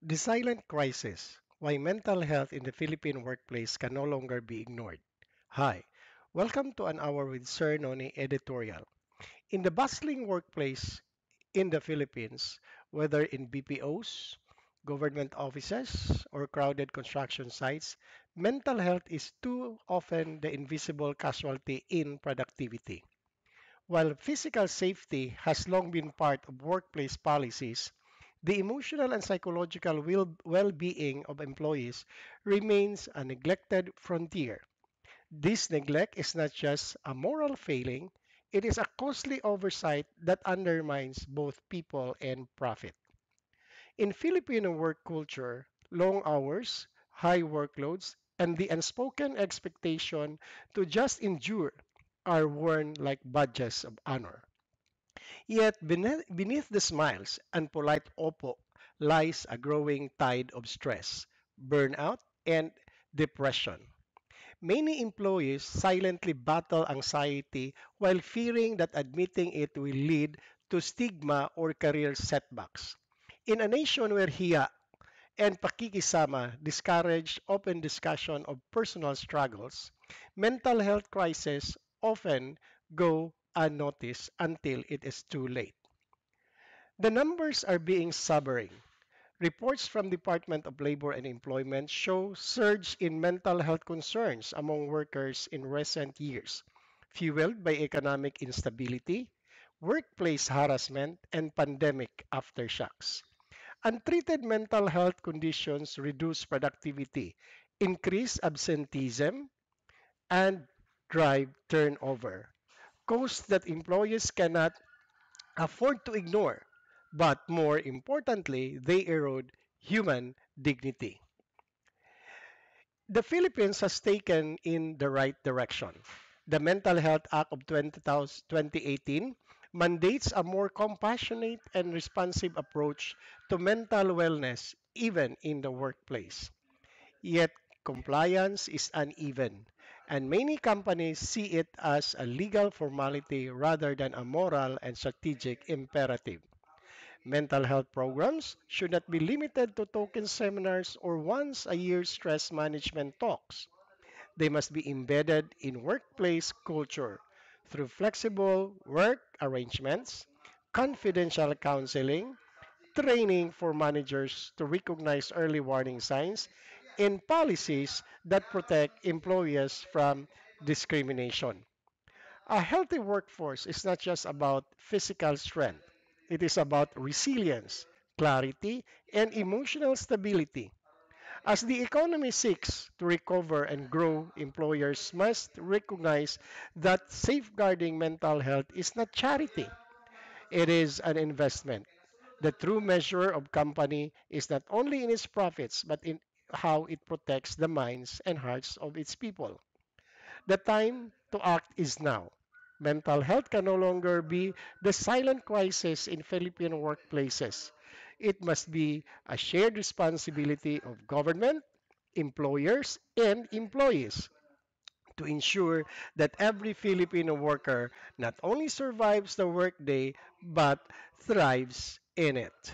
The silent crisis, why mental health in the Philippine workplace can no longer be ignored. Hi, welcome to an hour with Sir Noni editorial. In the bustling workplace in the Philippines, whether in BPOs, government offices, or crowded construction sites, mental health is too often the invisible casualty in productivity. While physical safety has long been part of workplace policies, the emotional and psychological well-being of employees remains a neglected frontier. This neglect is not just a moral failing, it is a costly oversight that undermines both people and profit. In Filipino work culture, long hours, high workloads, and the unspoken expectation to just endure are worn like badges of honor. Yet beneath the smiles and polite opo lies a growing tide of stress, burnout, and depression. Many employees silently battle anxiety while fearing that admitting it will lead to stigma or career setbacks. In a nation where hiya and pakikisama discourage open discussion of personal struggles, mental health crises often go unnoticed until it is too late. The numbers are being sobering. Reports from Department of Labor and Employment show surge in mental health concerns among workers in recent years, fueled by economic instability, workplace harassment, and pandemic aftershocks. Untreated mental health conditions reduce productivity, increase absenteeism, and drive turnover. Costs that employers cannot afford to ignore, but more importantly, they erode human dignity. The Philippines has taken in the right direction. The Mental Health Act of 2018 mandates a more compassionate and responsive approach to mental wellness even in the workplace. Yet compliance is uneven, and many companies see it as a legal formality rather than a moral and strategic imperative. Mental health programs should not be limited to token seminars or once a year stress management talks. They must be embedded in workplace culture through flexible work arrangements, confidential counseling, training for managers to recognize early warning signs, and policies that protect employees from discrimination. A healthy workforce is not just about physical strength, it is about resilience, clarity, and emotional stability. As the economy seeks to recover and grow, employers must recognize that safeguarding mental health is not charity, it is an investment. The true measure of company is not only in its profits but in how it protects the minds and hearts of its people. The time to act is now. Mental health can no longer be the silent crisis in Philippine workplaces. It must be a shared responsibility of government, employers, and employees to ensure that every Filipino worker not only survives the workday but thrives in it.